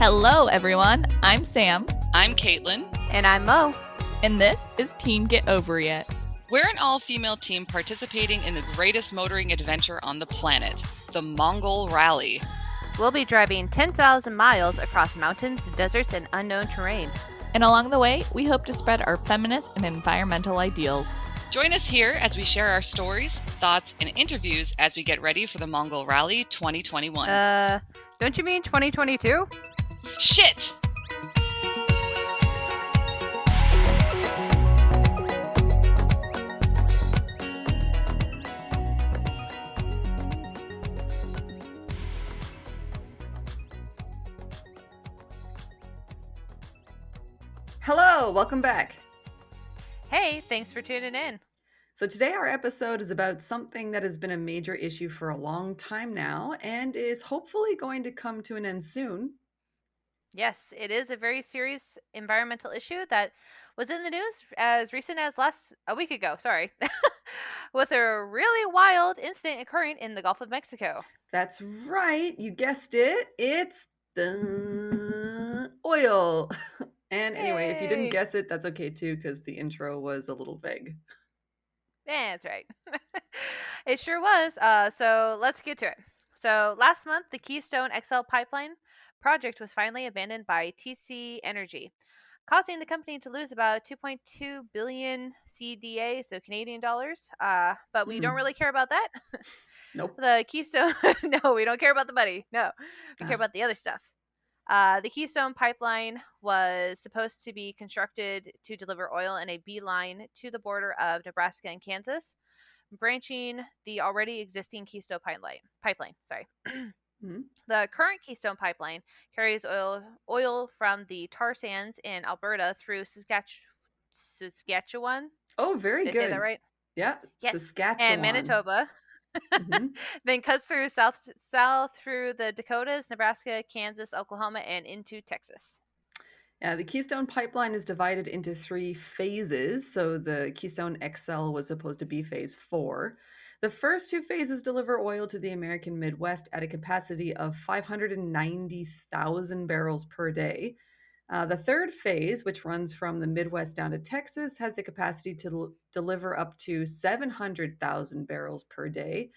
Hello, everyone. I'm Sam, I'm Kaitlyn. And I'm Mo. and this is Team Get Ovary It. We're an all-female team participating in the greatest motoring adventure on the planet, the Mongol Rally. We'll be driving 10,000 miles across mountains, deserts, and unknown terrain. And along the way, we hope to spread our feminist and environmental ideals. Join us here as we share our stories, thoughts, and interviews as we get ready for the Mongol Rally 2021. Don't you mean 2022? Shit! Hello, welcome back. Hey, thanks for tuning in. So today our episode is about something that has been a major issue for a long time now and is hopefully going to come to an end soon. Yes, it is a very serious environmental issue that was in the news as recent as a week ago, with a really wild incident occurring in the Gulf of Mexico. That's right, you guessed it. It's the oil. And anyway, if you didn't Yay. guess it, that's okay too, because the intro was a little vague. Yeah, that's right. It sure was. So let's get to it. So last month, the Keystone XL pipeline project was finally abandoned by TC Energy, causing the company to lose about 2.2 billion CDA, so Canadian dollars. But we don't really care about that. Nope. The Keystone, no, we don't care about the money. No, we care about the other stuff. The Keystone pipeline was supposed to be constructed to deliver oil in a beeline to the border of Nebraska and Kansas, branching the already existing Keystone pipeline. The current Keystone pipeline carries oil from the tar sands in Alberta through Saskatchewan. Oh, very Did good. I say that right? Yeah, yes. Saskatchewan. And Manitoba. Then cuts through south through the Dakotas, Nebraska, Kansas, Oklahoma, and into Texas. Yeah, the Keystone pipeline is divided into 3 phases. So the Keystone XL was supposed to be phase 4. The first 2 phases deliver oil to the American Midwest at a capacity of 590,000 barrels per day. The third phase, which runs from the Midwest down to Texas, has a capacity to deliver up to 700,000 barrels per day.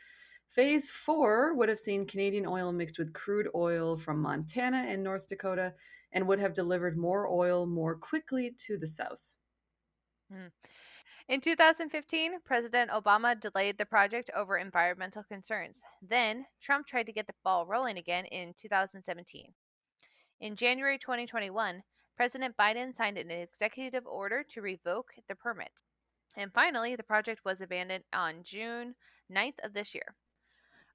Phase 4 would have seen Canadian oil mixed with crude oil from Montana and North Dakota and would have delivered more oil more quickly to the south. In 2015, President Obama delayed the project over environmental concerns. Then, Trump tried to get the ball rolling again in 2017. In January 2021, President Biden signed an executive order to revoke the permit. And finally, the project was abandoned on June 9th of this year.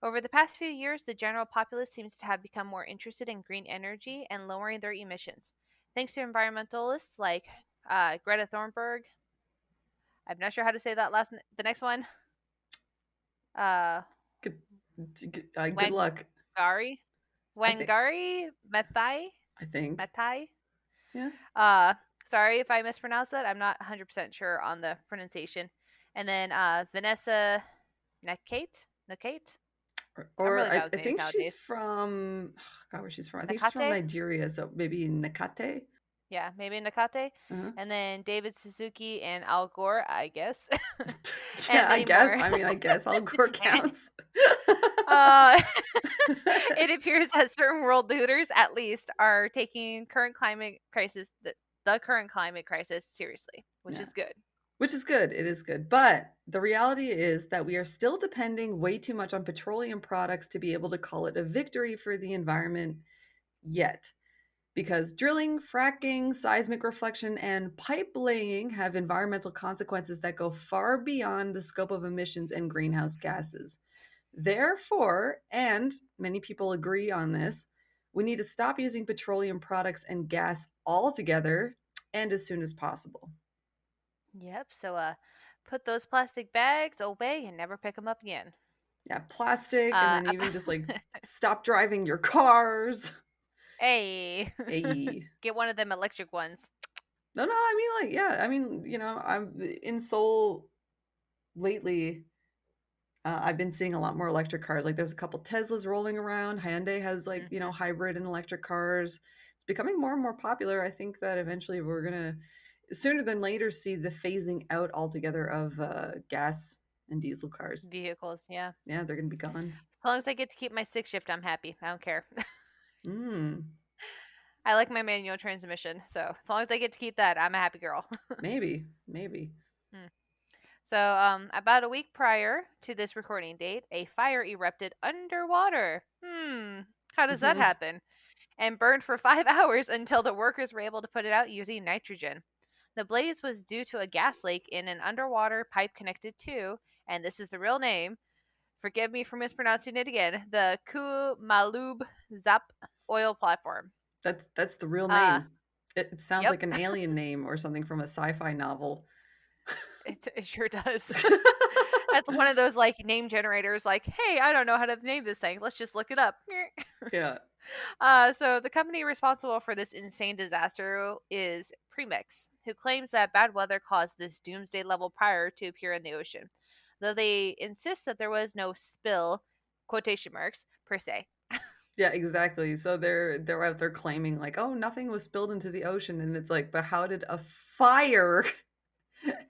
Over the past few years, the general populace seems to have become more interested in green energy and lowering their emissions, thanks to environmentalists like Greta Thunberg. I'm not sure how to say that the next one. Good luck. Wangari Maathai. I think. Maathai. Yeah. Sorry if I mispronounced that. I'm not 100% sure on the pronunciation. And then Vanessa Nakate. Or I think she's from, where she's from. I think she's from Nigeria, so maybe Nakate. Yeah, maybe Nakate. And then David Suzuki and Al Gore, I guess. Yeah, I guess. I guess Al Gore counts. It appears that certain world leaders, at least, are taking the current climate crisis seriously, which is good. Which is good. It is good. But the reality is that we are still depending way too much on petroleum products to be able to call it a victory for the environment yet. Because drilling, fracking, seismic reflection, and pipe laying have environmental consequences that go far beyond the scope of emissions and greenhouse gases. Therefore, and many people agree on this, we need to stop using petroleum products and gas altogether and as soon as possible. Yep. So put those plastic bags away and never pick them up again. Yeah, plastic, and then even just stop driving your cars. Hey. Hey. Get one of them electric ones. No, I'm in Seoul lately. I've been seeing a lot more electric cars. Like there's a couple Teslas rolling around. Hyundai has like, Hmm. hybrid and electric cars. It's becoming more and more popular. I think that eventually we're going to, sooner than later, see the phasing out altogether of gas and diesel cars. Vehicles, yeah. Yeah, they're going to be gone. As long as I get to keep my stick shift, I'm happy. I don't care. Mm, I like my manual transmission, so as long as I get to keep that, I'm a happy girl. maybe, maybe. Hmm. So, about a week prior to this recording date, a fire erupted underwater. How does that happen? And burned for 5 hours until the workers were able to put it out using nitrogen. The blaze was due to a gas leak in an underwater pipe connected to, and this is the real name, forgive me for mispronouncing it again, the Kumalub Zap oil platform. That's the real Uh, name. It sounds yep, like an alien name or something from a sci-fi novel. it sure does. That's one of those like name generators, like, hey, I don't know how to name this thing. Let's just look it up. Yeah. So the company responsible for this insane disaster is Premix, who claims that bad weather caused this doomsday level fire to appear in the ocean, though they insist that there was no spill, quotation marks, per se. Yeah, exactly. So they're out there claiming like, "Oh, nothing was spilled into the ocean." And it's like, "But how did a fire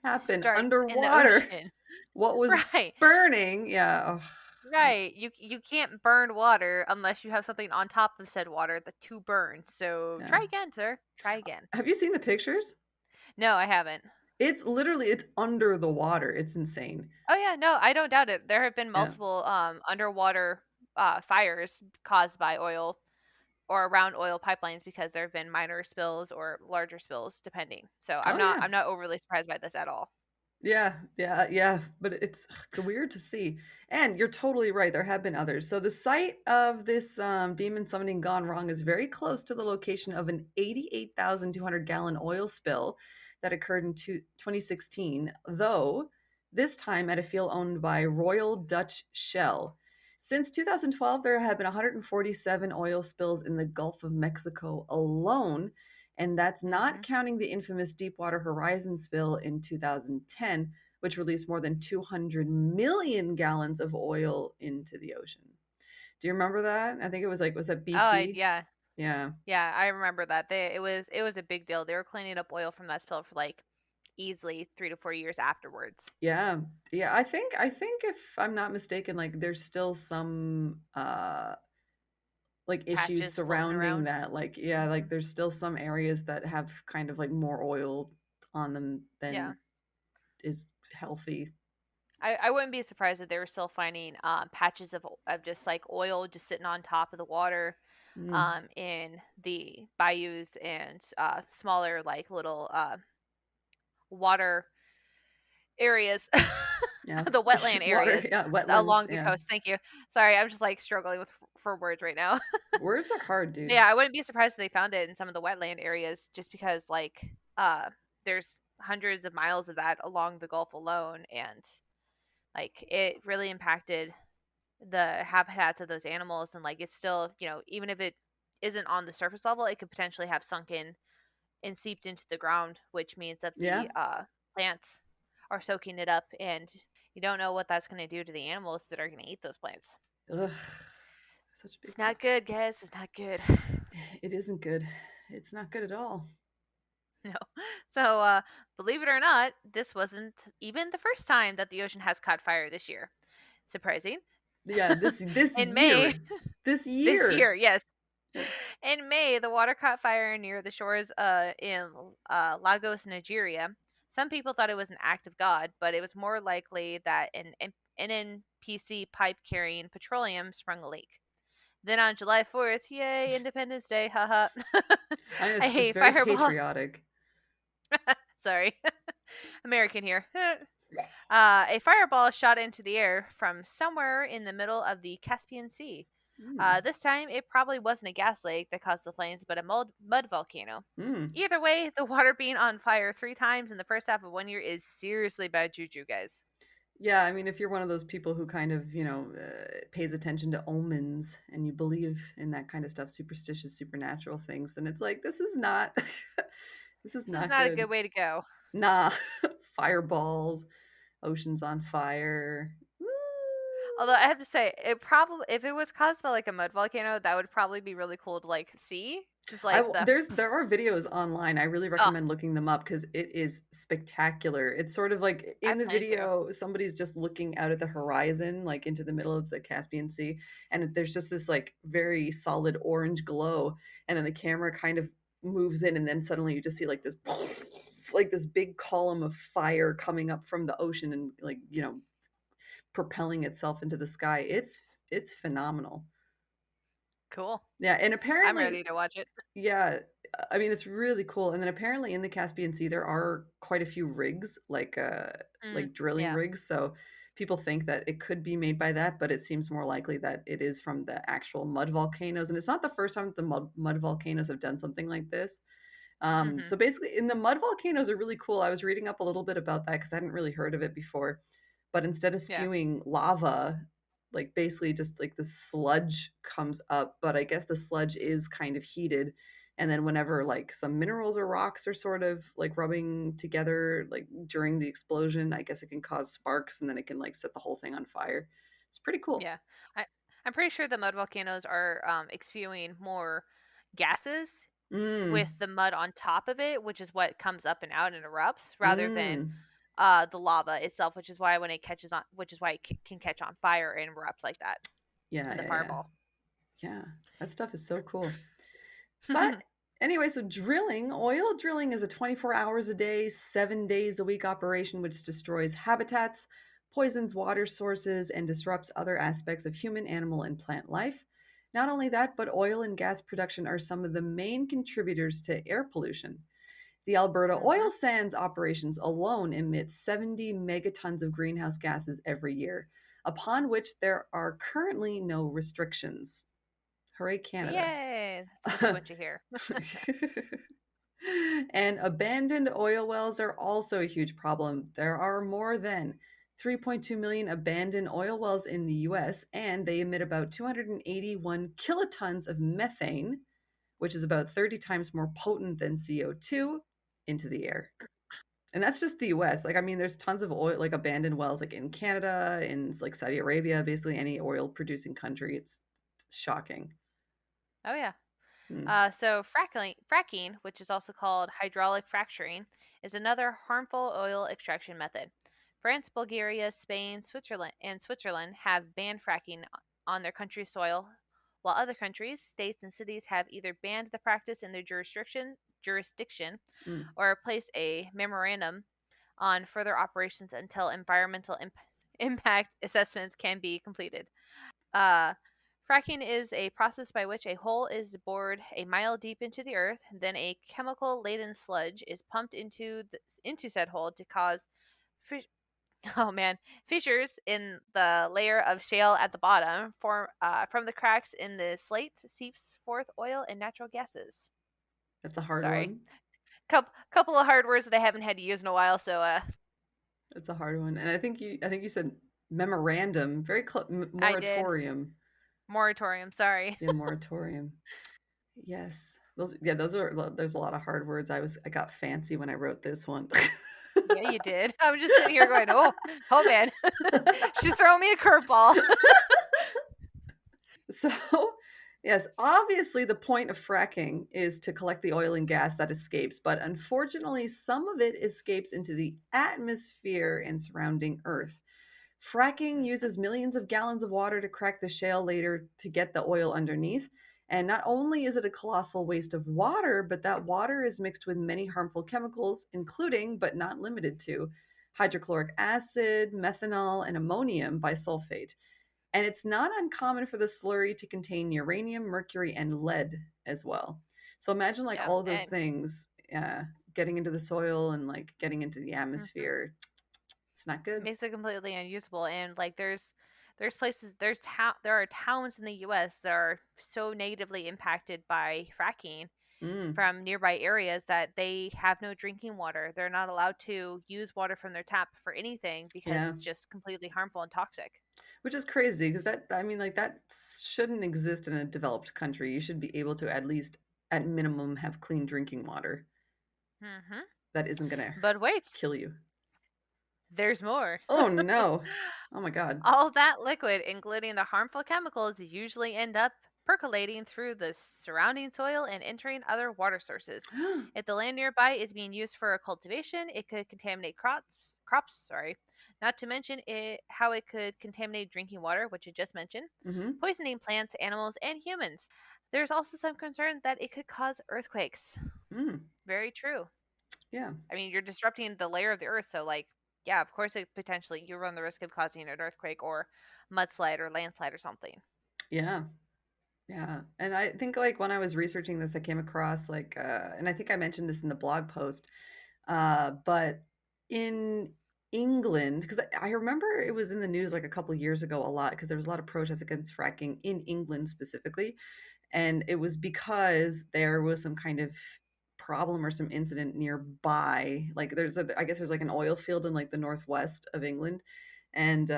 happen Start in the underwater? ocean. What was Right. burning?" Yeah. Ugh. Right. You can't burn water unless you have something on top of said water to burn. So Yeah. try again, sir. Try again. Have you seen the pictures? No, I haven't. It's under the water. It's insane. Oh yeah, no, I don't doubt it. There have been Yeah. multiple underwater fires caused by oil or around oil pipelines because there have been minor spills or larger spills depending. So Oh yeah. I'm not overly surprised by this at all. Yeah, yeah, yeah, but it's weird to see. And you're totally right. There have been others. So the site of this demon summoning gone wrong is very close to the location of an 88,200 gallon oil spill that occurred in 2016, though this time at a field owned by Royal Dutch Shell. Since 2012, there have been 147 oil spills in the Gulf of Mexico alone, and that's not Hmm. counting the infamous Deepwater Horizon spill in 2010, which released more than 200 million gallons of oil into the ocean. Do you remember that? I think it was like, was that BP? Yeah, Yeah. yeah, I remember that. It was a big deal. They were cleaning up oil from that spill for like easily 3 to 4 years afterwards. Yeah. Yeah. I think if I'm not mistaken, like there's still some like issues Patches floating surrounding around. that. Like, yeah, Hmm. like there's still some areas that have kind of like more oil on them Yeah. than is healthy. I wouldn't be surprised if they were still finding patches of just like oil just sitting on top of the water Mm. in the bayous and smaller like little water areas, Yeah. the wetland Water, areas yeah, wetlands, along the yeah. coast. Thank you. Sorry, I'm just like struggling with for words right now. Words are hard, dude. Yeah, I wouldn't be surprised if they found it in some of the wetland areas just because like there's hundreds of miles of that along the Gulf alone and like it really impacted the habitats of those animals and like it's still, even if it isn't on the surface level, it could potentially have sunk in and seeped into the ground, which means that Yeah. the plants are soaking it up and you don't know what that's going to do to the animals that are going to eat those plants. Ugh. Such a big It's not deal. good, guys. It's not good. It isn't good. It's not good at all. No. So, believe it or not, this wasn't even the first time that the ocean has caught fire this year. Surprising. Yeah, this In May, year. This this year. year, yes. Yeah. In May, the water caught fire near the shores in Lagos, Nigeria. Some people thought it was an act of God, but it was more likely that an NNPC pipe carrying petroleum sprung a leak. Then on July 4th, yay, Independence Day, haha, I know it's a very fireball. patriotic. Sorry, American here. A fireball shot into the air from somewhere in the middle of the Caspian Sea. Mm. This time, it probably wasn't a gas lake that caused the flames, but a mud volcano. Mm. Either way, the water being on fire 3 times in the first half of one year is seriously bad juju, guys. Yeah, I mean, if you're one of those people who kind of, pays attention to omens and you believe in that kind of stuff, superstitious, supernatural things, then it's like, this is not, this is This is not not a good. good way to go. Nah, fireballs, oceans on fire. Although I have to say, it probably if it was caused by like a mud volcano, that would probably be really cool to like see. Just like the There are videos online. I really oh, recommend looking them up because it is spectacular. It's sort of like I in the plan to. video, somebody's just looking out at the horizon, like into the middle of the Caspian Sea, and there's just this like very solid orange glow, and then the camera kind of moves in, and then suddenly you just see like this like this big column of fire coming up from the ocean and like, propelling itself into the sky. It's phenomenal. Cool. Yeah, and I'm apparently ready to watch it. yeah, I mean, it's really cool, and then apparently in the Caspian Sea, there are quite a few rigs, like drilling Yeah. rigs, so people think that it could be made by that, but it seems more likely that it is from the actual mud volcanoes, and it's not the first time that the mud volcanoes have done something like this. Mm-hmm. So basically, and the mud volcanoes are really cool. I was reading up a little bit about that because I hadn't really heard of it before. But instead of Yeah. spewing lava, like basically just like the sludge comes up, but I guess the sludge is kind of heated. And then whenever like some minerals or rocks are sort of like rubbing together, like during the explosion, I guess it can cause sparks and then it can like set the whole thing on fire. It's pretty cool. Yeah. I I'm pretty sure the mud volcanoes are spewing more gases with Mm, the mud on top of it, which is what comes up and out and erupts, rather than mm. the lava itself, which is why when it catches on, which is why it can catch on fire and erupt like that Yeah, in the yeah, yeah. fireball. Yeah, that stuff is so cool. But anyway, so oil drilling is a 24 hours a day, 7 days a week operation which destroys habitats, poisons water sources, and disrupts other aspects of human, animal, and plant life. Not only that, but oil and gas production are some of the main contributors to air pollution. The Alberta Hmm. oil sands operations alone emit 70 megatons of greenhouse gases every year, upon which there are currently no restrictions. Hooray, Canada. Yay! That's what you want to hear. And abandoned oil wells are also a huge problem. There are more than 3.2 million abandoned oil wells in the US, and they emit about 281 kilotons of methane, which is about 30 times more potent than CO2, into the air. And that's just the US. Like, I mean, there's tons of oil, like abandoned wells, like in Canada, in like Saudi Arabia, basically any oil producing country. It's shocking. Oh yeah. Hmm. So fracking, which is also called hydraulic fracturing, is another harmful oil extraction method. France, Bulgaria, Spain, Switzerland have banned fracking on their country's soil, while other countries, states, and cities have either banned the practice in their jurisdiction Mm. or placed a memorandum on further operations until environmental impact assessments can be completed. Uh, Fracking is a process by which a hole is bored a mile deep into the earth, then a chemical-laden sludge is pumped into said hole to cause fi- oh man, fissures in the layer of shale at the bottom. From the cracks in the slate seeps forth oil and natural gases. That's a hard Sorry, one. couple of hard words that I haven't had to use in a while. So That's a hard one. And I think you said memorandum, very I did moratorium. moratorium. Sorry. Yeah, moratorium. Yes. There's a lot of hard words. I got fancy when I wrote this one. Yeah, you did. I'm just sitting here going, oh man, she's throwing me a curveball. So, yes, obviously the point of fracking is to collect the oil and gas that escapes, but unfortunately some of it escapes into the atmosphere and surrounding Earth. Fracking uses millions of gallons of water to crack the shale later to get the oil underneath. And not only is it a colossal waste of water, but that water is mixed with many harmful chemicals, including, but not limited to, hydrochloric acid, methanol, and ammonium bisulfate. And it's not uncommon for the slurry to contain uranium, mercury, and lead as well. So imagine like Yeah, all of those and things getting into the soil and like getting into the mhm, atmosphere. It's not good. makes it completely unusable. And like, there's places, there are towns in the U.S. that are so negatively impacted by fracking Mm, from nearby areas that they have no drinking water. They're not allowed to use water from their tap for anything because yeah. it's just completely harmful and toxic. Which is crazy because I mean, like, that shouldn't exist in a developed country. You should be able to at least, at minimum, have clean drinking water Hmm. that isn't going to But wait, kill you. There's more. Oh no. Oh my God. All that liquid, including the harmful chemicals, usually end up percolating through the surrounding soil and entering other water sources. If the land nearby is being used for cultivation, it could contaminate crops, sorry. Not to mention how it could contaminate drinking water, which I just mentioned, Mm-hmm. poisoning plants, animals, and humans. There's also some concern that it could cause earthquakes. Mm. Very true. Yeah. I mean, you're disrupting the layer of the earth, so like, yeah, of course, it potentially you run the risk of causing an earthquake or mudslide or landslide or something. Yeah. Yeah. And I think like when I was researching this, I came across like and I think I mentioned this in the blog post, but in England, because I remember it was in the news like a couple years ago a lot because there was a lot of protests against fracking in England specifically. And it was because there was some kind of problem or some incident nearby. Like I guess there's like an oil field in like the northwest of England, and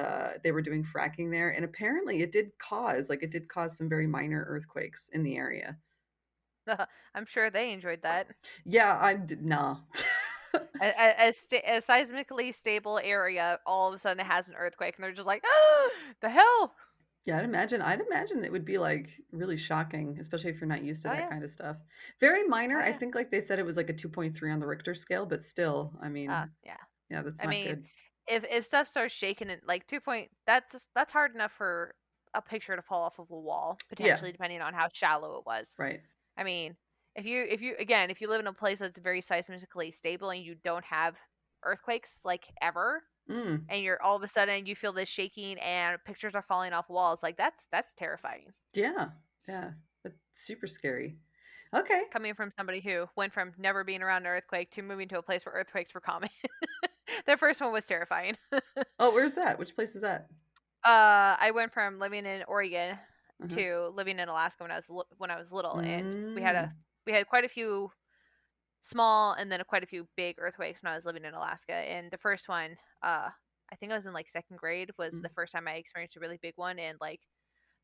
they were doing fracking there. And apparently, it did cause some very minor earthquakes in the area. I'm sure they enjoyed that. Yeah, I did nah. A seismically stable area, all of a sudden it has an earthquake, and they're just like, ah, the hell? Yeah, I'd imagine it would be like really shocking, especially if you're not used to Oh that yeah, kind of stuff. Very minor. oh I yeah, think like they said it was like a 2.3 on the Richter scale, but still, I mean, yeah. yeah, that's I not mean, good. if stuff starts shaking and like 2 point, that's hard enough for a picture to fall off of a wall, Yeah, potentially depending on how shallow it was. right. I mean, if you live in a place that's very seismically stable and you don't have earthquakes like ever, Mm. and you're all of a sudden you feel this shaking and pictures are falling off walls, like that's terrifying. Yeah, yeah, that's super scary. Okay. Coming from somebody who went from never being around an earthquake to moving to a place where earthquakes were common. The first one was terrifying. Oh, where's that? Which place is that? I went from living in Oregon Uh-huh. to living in Alaska when I was little, and Mm. we had quite a few small and then quite a few big earthquakes when I was living in Alaska. And the first one, I think I was in like second grade, was Mm. the first time I experienced a really big one, and like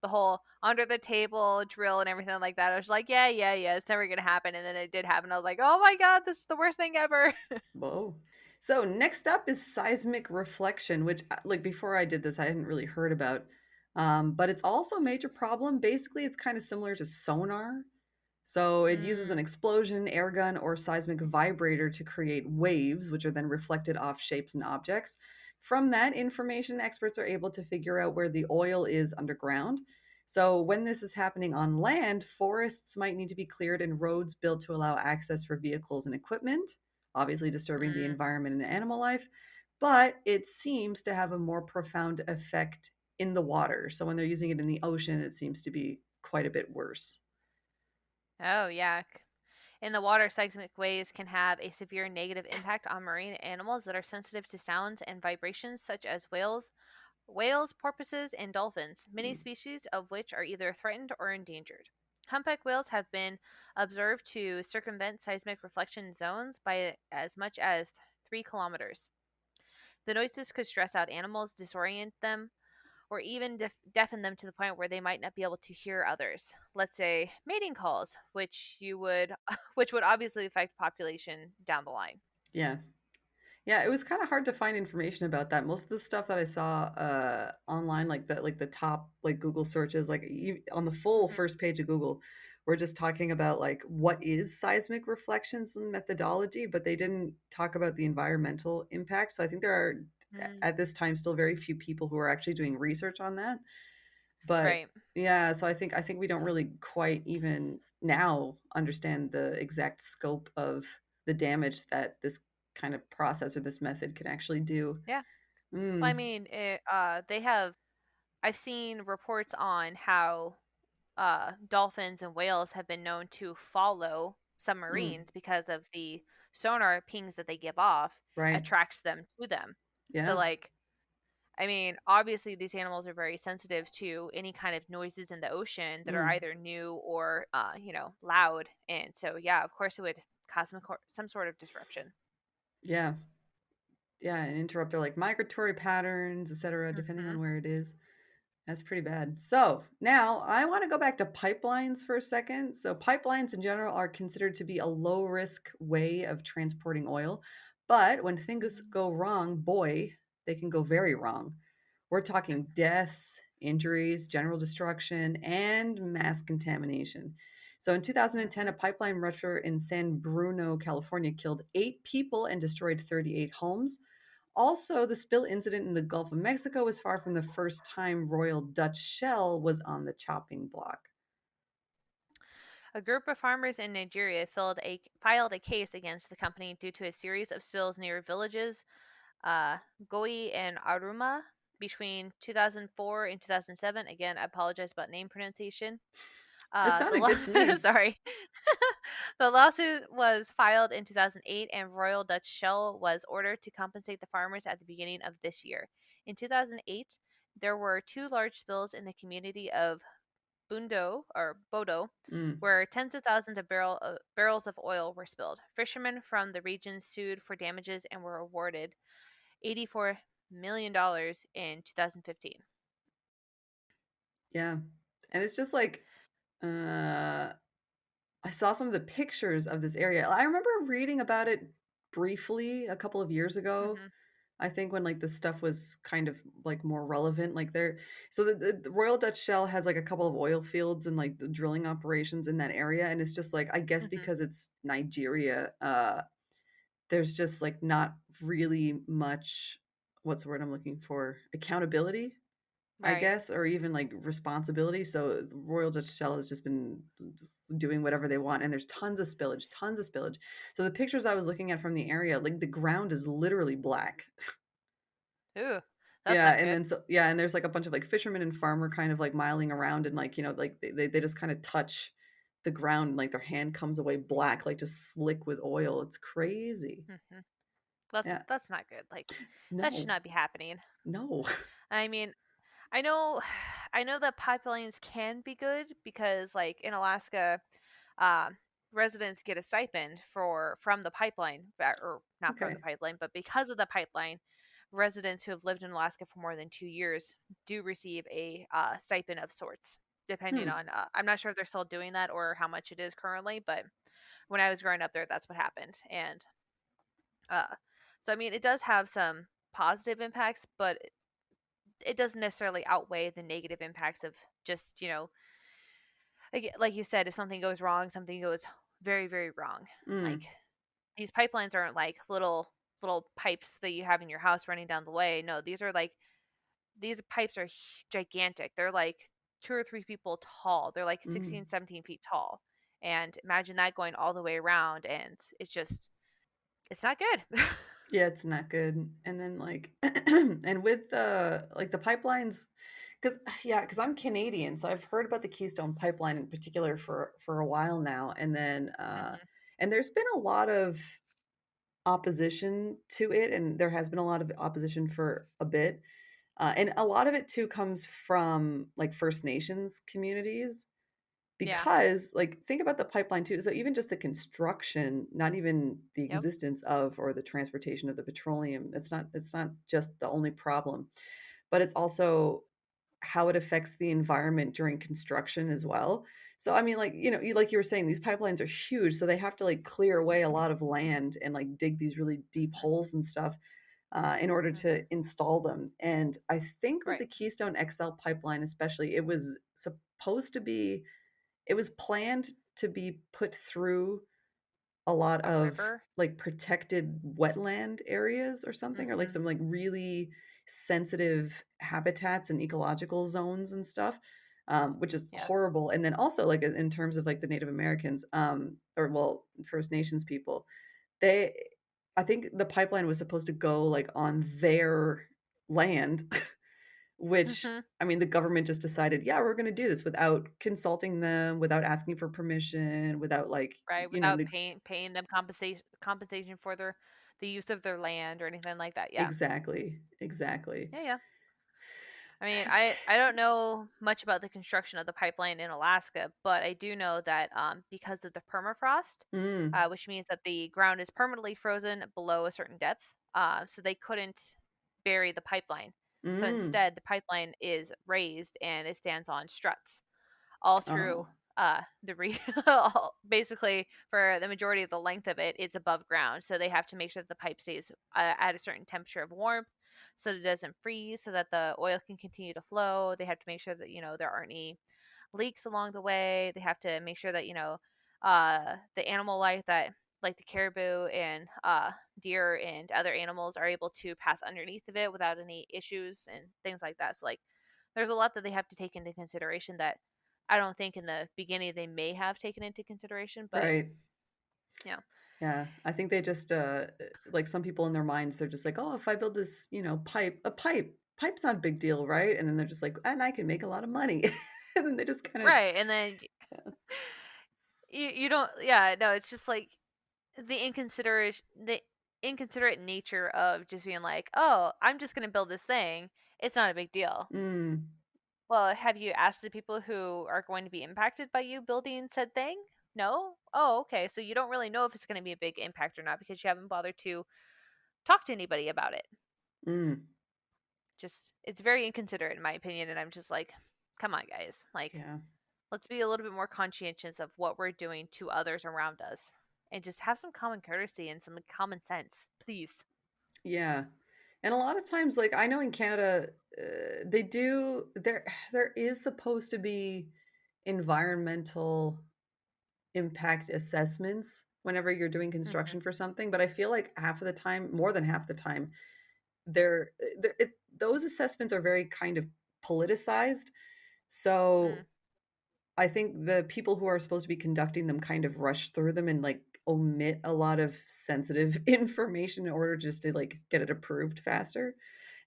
the whole under the table drill and everything like that. I was like, yeah, yeah, yeah, it's never gonna happen, and then it did happen. I was like, oh my god, this is the worst thing ever. Whoa. So next up is seismic reflection, which like before I did this, I hadn't really heard about. But it's also a major problem. Basically, it's kind of similar to sonar. So it uses an Mm, explosion, air gun, or seismic vibrator to create waves, which are then reflected off shapes and objects. From that information, experts are able to figure out where the oil is underground. So when this is happening on land, forests might need to be cleared and roads built to allow access for vehicles and equipment, obviously disturbing the mm. environment and animal life. But it seems to have a more profound effect in the water. So when they're using it in the ocean, it seems to be quite a bit worse. Oh yeah. In the water, seismic waves can have a severe negative impact on marine animals that are sensitive to sounds and vibrations, such as whales, porpoises, and dolphins, many Mm. species of which are either threatened or endangered. Humpback whales have been observed to circumvent seismic reflection zones by as much as 3 kilometers. The noises could stress out animals, disorient them, or even deafen them to the point where they might not be able to hear others. Let's say mating calls, which would obviously affect population down the line. Yeah. Yeah, it was kind of hard to find information about that. Most of the stuff that I saw online, like the top like Google searches, like on the full Hmm. first page of Google, were just talking about like what is seismic reflections and methodology, but they didn't talk about the environmental impact. So I think there are Mm, at this time still very few people who are actually doing research on that. But right. yeah, so I think we don't really quite even now understand the exact scope of the damage that this kind of process or this method can actually do. Yeah. Well, I Mm, mean, they have. I've seen reports on how dolphins and whales have been known to follow mm, submarines because of the sonar pings that they give off right. attracts them to them. So, Yeah. like, I mean, obviously, these animals are very sensitive to any kind of noises in the ocean that are Mm, either new or, loud. And so, yeah, of course, it would cause some sort of disruption. yeah. Yeah, and interrupt their like migratory patterns, etc., depending Hmm. on where it is. That's pretty bad. So now I want to go back to pipelines for a second. So, pipelines in general are considered to be a low risk way of transporting oil. But when things go wrong, boy, they can go very wrong. We're talking deaths, injuries, general destruction, and mass contamination. So in 2010, a Mm-hmm. pipeline rupture in San Bruno, California killed 8 people and destroyed 38 homes. Also, the spill incident in the Gulf of Mexico was far from the first time Royal Dutch Shell was on the chopping block. A group of farmers in Nigeria filed a case against the company due to a series of spills near villages Goi and Aruma between 2004 and 2007. Again, I apologize about name pronunciation. It The sounded good to me. sorry. The lawsuit was filed in 2008, and Royal Dutch Shell was ordered to compensate the farmers at the beginning of this year. In 2008, there were two large spills in the community of Bodo, Mm. where tens of thousands of barrels of oil were spilled. Fishermen from the region sued for damages and were awarded $84 million in 2015. Yeah. And it's just like, uh, I saw some of the pictures of this area. I remember reading about it briefly a couple of years ago. Hmm. I think when like the stuff was kind of like more relevant, like there. So the Royal Dutch Shell has like a couple of oil fields and like the drilling operations in that area, and it's just like I guess Hmm. because it's Nigeria, there's just like not really much. What's the word I'm looking for? Accountability, I Right. guess, or even like responsibility. So Royal Dutch Shell has just been doing whatever they want, and there's tons of spillage, tons of spillage. So the pictures I was looking at from the area, like the ground is literally black. Ooh, that's Yeah, not and good. then so yeah, and there's like a bunch of like fishermen and farmer kind of like miling around and like, like they just kind of touch the ground, like their hand comes away black, like just slick with oil. It's crazy. Hmm. That's Yeah. that's not good. Like that should No. not be happening. No. I mean, I know, I know that pipelines can be good because, like in Alaska, um, residents get a stipend from the pipeline, or not from the Okay. pipeline, but because of the pipeline, residents who have lived in Alaska for more than 2 years do receive a stipend of sorts. Depending Hmm. on, I'm not sure if they're still doing that or how much it is currently, but when I was growing up there, that's what happened. And uh, so I mean, it does have some positive impacts, but it doesn't necessarily outweigh the negative impacts of just like you said, if something goes wrong, something goes very, very wrong. Like Mm. these pipelines aren't like little pipes that you have in your house running down the way. No, these pipes are gigantic. They're like 2 or 3 people tall. They're like Mm. 16, 17 feet tall. And imagine that going all the way around, and it's not good. Yeah, it's not good. And then like and with the like the pipelines, because yeah, because I'm Canadian, so I've heard about the Keystone Pipeline in particular for a while now. And then Hmm. and there's been a lot of opposition to it, and there has been a lot of opposition for a bit. And a lot of it too comes from like First Nations communities Yeah. because like think about the pipeline too. So even just the construction, not even the Yep. existence of or the transportation of the petroleum, it's not just the only problem, but it's also how it affects the environment during construction as well. So I mean, like, like you were saying, these pipelines are huge, so they have to like clear away a lot of land and like dig these really deep Hmm. holes and stuff in order to Hmm. install them. And I think with the Right. Keystone XL pipeline, especially, it was planned to be put through a lot A of river. like protected wetland areas or something, or like Hmm. some like really sensitive habitats and ecological zones and stuff, which is Yep. horrible. And then also like in terms of like the Native Americans, or well, First Nations people, they, I think the pipeline was supposed to go like on their land, which, Hmm. I mean, the government just decided, yeah, we're going to do this without consulting them, without asking for permission, without like, Right, without paying them compensation for the use of their land or anything like that. Yeah. exactly, exactly. Yeah, yeah. I mean, Just, I don't know much about the construction of the pipeline in Alaska, but I do know that because of the permafrost, mm, which means that the ground is permanently frozen below a certain depth, so they couldn't bury the pipeline. So mm. instead, the pipeline is raised and it stands on struts all through Oh, basically for the majority of the length of it, it's above ground, so they have to make sure that the pipe stays at a certain temperature of warmth so that it doesn't freeze, so that the oil can continue to flow. They have to make sure that, there aren't any leaks along the way. They have to make sure that, the animal life that, like the caribou and deer and other animals, are able to pass underneath of it without any issues and things like that. So, like, there's a lot that they have to take into consideration that I don't think in the beginning they may have taken into consideration, but Right. yeah. Yeah. I think they just like some people in their minds, they're just like, oh, if I build this, pipe's not a big deal, right? And then they're just like, and I can make a lot of money. And then they just kind of, Right. And then you don't, yeah, no, it's just like the inconsiderate nature of just being like, "Oh, I'm just going to build this thing. It's not a big deal." mm, Well, have you asked the people who are going to be impacted by you building said thing? No? Oh, okay. So you don't really know if it's going to be a big impact or not because you haven't bothered to talk to anybody about it. mm, Just it's very inconsiderate in my opinion, and I'm just like, "Come on, guys. Like, yeah. let's be a little bit more conscientious of what we're doing to others around us and just have some common courtesy and some common sense, please." Yeah. And a lot of times, like I know in Canada, they do there is supposed to be environmental impact assessments whenever you're doing Mhm. construction for something, but I feel like half of the time, more than half the time, those assessments are very kind of politicized. Mm. So I think the people who are supposed to be conducting them kind of rush through them and like omit a lot of sensitive information in order just to like get it approved faster.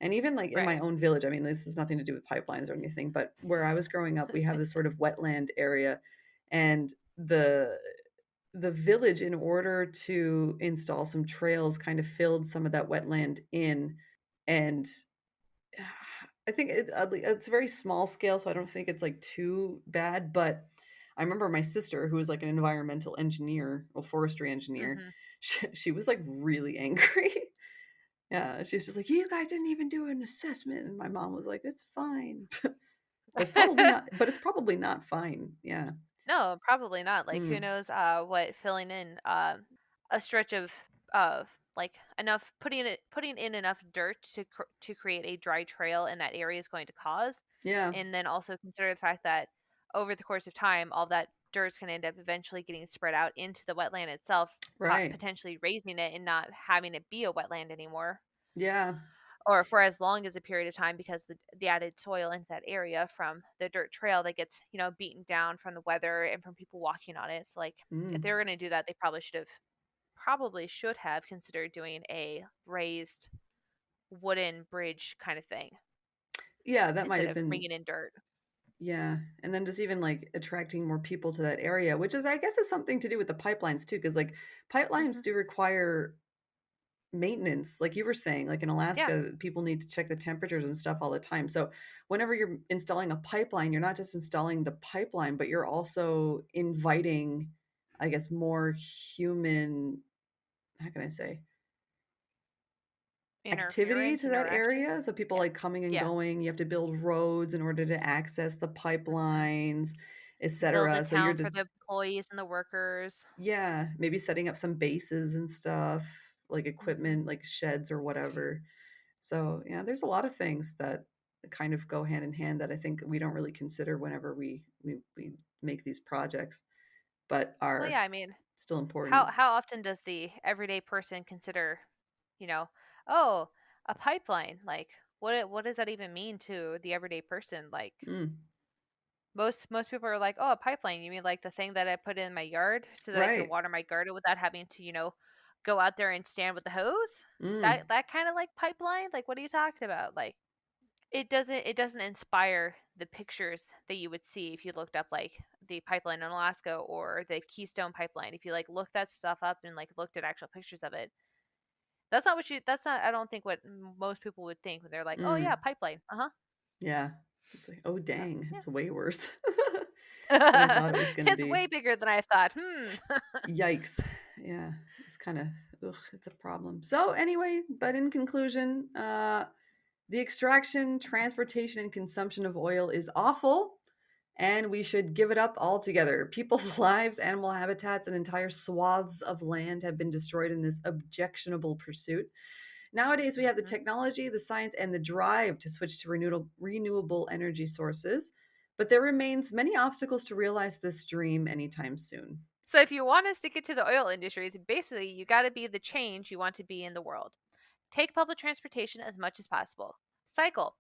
And even like in my Right. own village, I mean, this has nothing to do with pipelines or anything, but where I was growing up, we have this sort of wetland area, and the village, in order to install some trails, kind of filled some of that wetland in, and I think it's a very small scale, so I don't think it's, like, too bad, but I remember my sister, who was, like, an environmental engineer, well, forestry engineer, Mhm. she was, like, really angry. Yeah, she's just like, "You guys didn't even do an assessment," and my mom was like, "It's fine." It's probably not fine. Yeah. No, probably not. Like, who Mm. knows what filling in a stretch of like enough putting in enough dirt to create a dry trail in that area is going to cause. Yeah. And then also consider the fact that over the course of time, all that dirt's going to end up eventually getting spread out into the wetland itself, Right. potentially raising it and not having it be a wetland anymore, Yeah. or for as long as a period of time, because the added soil into that area from the dirt trail that gets, beaten down from the weather and from people walking on it. So, like, if Mm. they were going to do that, they probably should have considered doing a raised wooden bridge kind of thing Yeah, that might instead have of been. bringing in dirt. Yeah, and then just even, like, attracting more people to that area, which is I guess is something to do with the pipelines too, because like, pipelines Hmm. do require maintenance, like you were saying, like, in Yeah. Alaska, people need to check the temperatures and stuff all the time, so whenever you're installing a pipeline, you're not just installing the pipeline, but you're also inviting, I guess, more human, how can I say, activity Interference, to that interaction. area, so people, Yeah. like, coming and Yeah. going, you have to build roads in order to access the Hmm. pipelines, Build a etcetera, so you're town for just the employees and the workers. yeah, maybe setting up some bases and stuff, like Hmm. equipment, like sheds or whatever. So, yeah, there's a lot of things that kind of go hand in hand that I think we don't really consider whenever we make these projects, but Well, are yeah, I mean, still how important. how often does the everyday person consider, you know, oh, a pipeline? Like, what does that even mean to the everyday person? Like, Mm, most people are like, oh, a pipeline. You mean like the thing that I put in my yard so that I can right. water my garden without having to, go out there and stand with the hose? Mm, That kind of like pipeline? Like, what are you talking about? Like, it doesn't inspire the pictures that you would see if you looked up like the pipeline in Alaska or the Keystone pipeline. If you like look that stuff up and like looked at actual pictures of it, that's not, I don't think, what most people would think when they're like, "Oh yeah, mm, pipeline." Uh-huh. yeah. It's like, "Oh, So, dang, yeah. it's way worse than I thought it was gonna It's be." way bigger than I thought. Hmm. Yikes. Yeah, it's kinda ugh, it's a problem. So, anyway, but in conclusion, the extraction, transportation, and consumption of oil is awful, and we should give it up altogether. People's lives, animal habitats, and entire swaths of land have been destroyed in this objectionable pursuit. Nowadays, we have the Mhm. technology, the science, and the drive to switch to renewable energy sources, but there remains many obstacles to realize this dream anytime soon. So if you want to stick it to the oil industries, basically you got to be the change you want to be in the world. Take public transportation as much as possible. Cycle.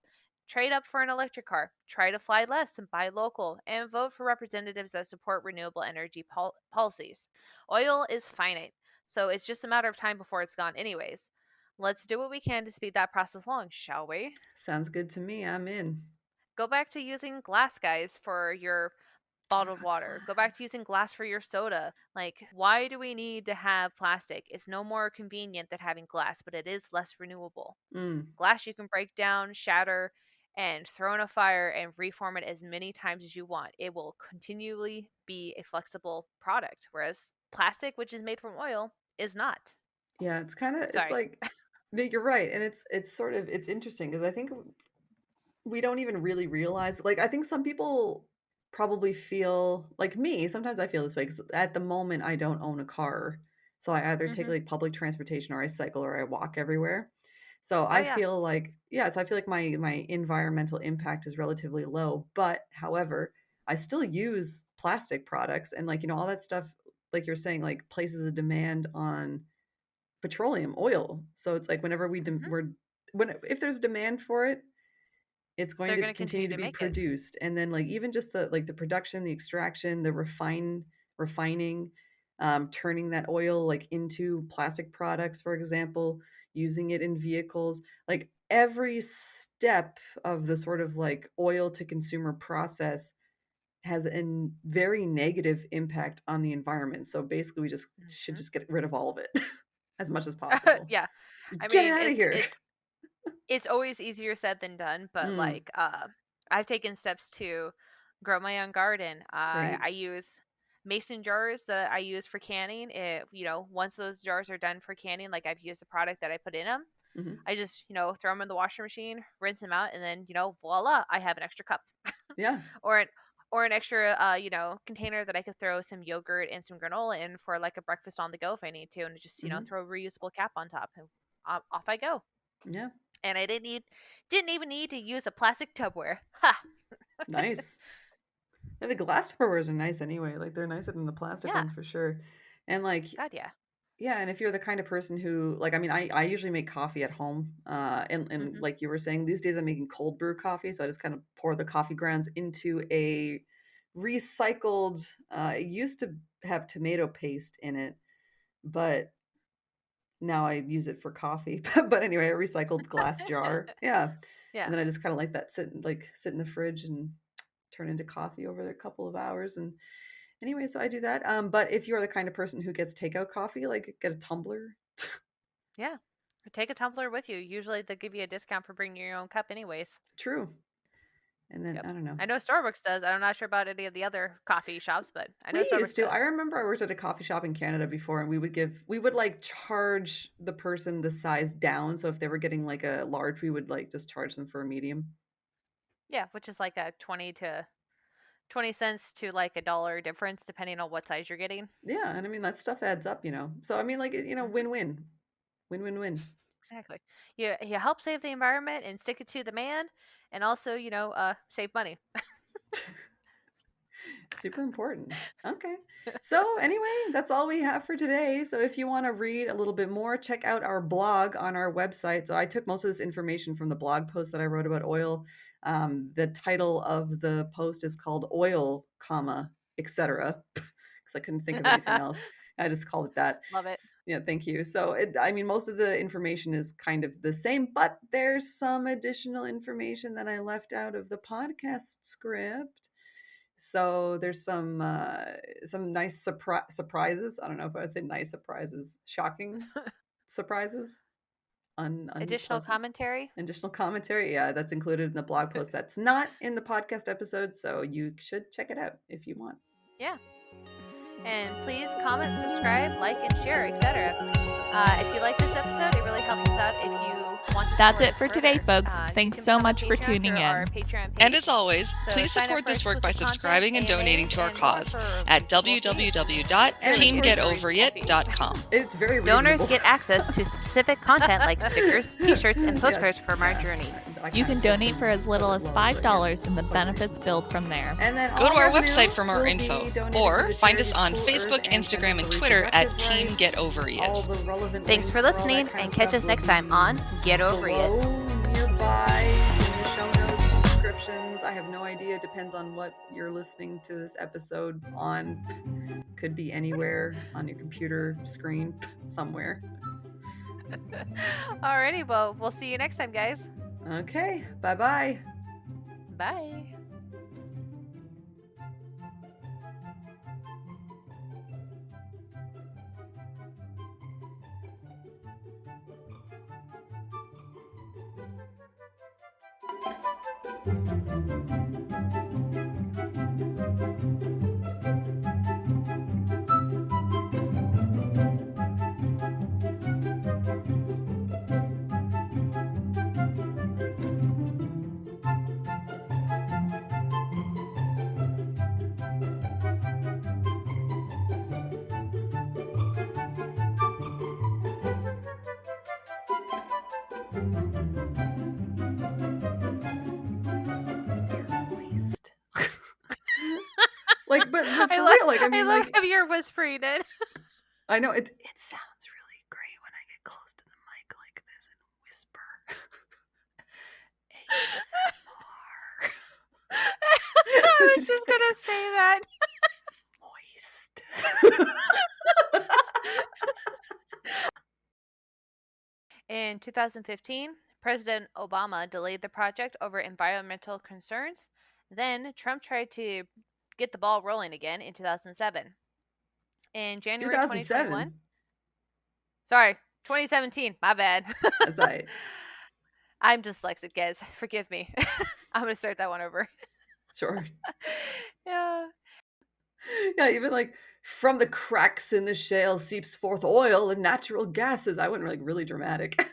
Trade up for an electric car. Try to fly less and buy local. And vote for representatives that support renewable energy policies. Oil is finite, so it's just a matter of time before it's gone, anyways. Let's do what we can to speed that process along, shall we? Sounds good to me. I'm in. Go back to using glass, guys, for your bottled God, water. Go back to glass. using glass for your soda. Like, why do we need to have plastic? It's no more convenient than having glass, but it is less renewable. Mm, Glass you can break down, shatter, and throw in a fire and reform it as many times as you want. It will continually be a flexible product, whereas plastic, which is made from oil, is not. yeah, it's Sorry. like, no, you're right. And it's sort of, it's interesting because I think we don't even really realize, like, I think some people probably feel like me, sometimes I feel this way because at the moment I don't own a car. So I either take Hmm. like public transportation or I cycle or I walk everywhere. So Oh, I yeah. feel like, yeah, so I feel like my environmental impact is relatively low. But however, I still use plastic products and like, all that stuff, like you're saying, like places a demand on petroleum oil. So it's like whenever Hmm. if there's demand for it, it's going They're to going to continue continue to to be make it. produced, and then, like, even just the production, the extraction, the refining, turning that oil, like, into plastic products, for example, using it in vehicles, like, every step of the sort of, like, oil to consumer process has a very negative impact on the environment, so basically we just should Hmm. just get rid of all of it as much as possible. Yeah. I Just get it mean, out of here. it's always easier said than done, but Mm, like I've taken steps to grow my own garden. great. I use mason jars that I use for canning. Once those jars are done for canning, like I've used the product that I put in them, Mhm. I just throw them in the washing machine, rinse them out, and then voila, I have an extra cup Yeah. or an extra container that I could throw some yogurt and some granola in for like a breakfast on the go if I need to, and just Mhm. throw a reusable cap on top, and off I go. Yeah. And I didn't even need to use a plastic Tupperware. Ha! Nice. Yeah, the glass Tupperwares are nice anyway, like, they're nicer than the plastic Yeah. ones for sure, and, like, God, yeah. yeah, and if you're the kind of person who like, I mean, I usually make coffee at home, and Mhm. like you were saying, these days I'm making cold brew coffee, so I just kind of pour the coffee grounds into a recycled, it used to have tomato paste in it, but now I use it for coffee, but anyway, a recycled glass jar, yeah, and Yeah. then I just kinda let that sit in the fridge and turn into coffee over a couple of hours, and anyway, so I do that, but if you're the kind of person who gets takeout coffee, like, get a tumbler. Yeah. Or take a tumbler with you. Usually they give you a discount for bringing your own cup anyways. True, and then Yep. I don't know. I know Starbucks does. I'm not sure about any of the other coffee shops, but I know We used Starbucks to. I does. remember I worked at a coffee shop in Canada before, and we would, like, charge the person the size down, so if they were getting, like, a large, we would, like, just charge them for a medium. Yeah, which is like a 20 cents to like a dollar difference depending on what size you're getting. Yeah, and I mean, that stuff adds up, so, I mean, like, Mhm. win-win. Win-win-win. Exactly. You help save the environment and stick it to the man, and also save money. Super important. Okay. So, anyway, that's all we have for today. So, if you want to read a little bit more, check out our blog on our website. So, I took most of this information from the blog post that I wrote about oil. The title of the post is called Oil, comma, etc. Because I couldn't think of anything else. I just called it that. Love it. Yeah, thank you. So, I mean, most of the information is kind of the same, but there's some additional information that I left out of the podcast script. So there's some nice surprises. I don't know if I would say nice surprises, shocking surprises, Additional unpleasant. commentary. Additional commentary, yeah, that's included in the blog post. That's not in the podcast episode, so you should check it out if you want. Yeah. And please comment, subscribe, like, and share, etc. If you like this episode, it really helps us out if you want to That's support it us for today, further, folks. you Thanks can so become a much for patron tuning through our in. Patreon page. And as always, So please sign up support for this work by exclusive subscribing and content, donating to our and more cause for at Wolfie. www.teamgetoverit.com. It's very Donors reasonable. get access to specific content like stickers, t-shirts, and postcards from our journey. You can donate for as little as $5 and the benefits build from there. And then Go to all our revenue website for more will be info, donated or to the find us charities on Cool Facebook, Earth and Instagram, Center and for Twitter at Reproductive Team Rights. Get Ovary All It. the relevant Thanks for links all that listening, kind of and catch stuff us will next time be on Get Over It. below, nearby, in the show notes, descriptions. I have no idea. Depends on what you're listening to this episode on. Could be anywhere on your computer screen, somewhere. Alrighty, well, we'll see you next time, guys. Okay, bye-bye. Bye. Moist. Like, but for I real, like, I mean, love like, how you're whispering it. I know it sounds really great when I get close to the mic like this and whisper. ASMR. I was just gonna say that. Moist. In 2015, President Obama delayed the project over environmental concerns. Then Trump tried to get the ball rolling again in 2007. In January 2021, 2007. sorry, 2017, my bad. That's right. I'm dyslexic, guys. Forgive me. I'm going to start that one over. Sure. Yeah. Yeah, even like from the cracks in the shale seeps forth oil and natural gases. I went like really dramatic.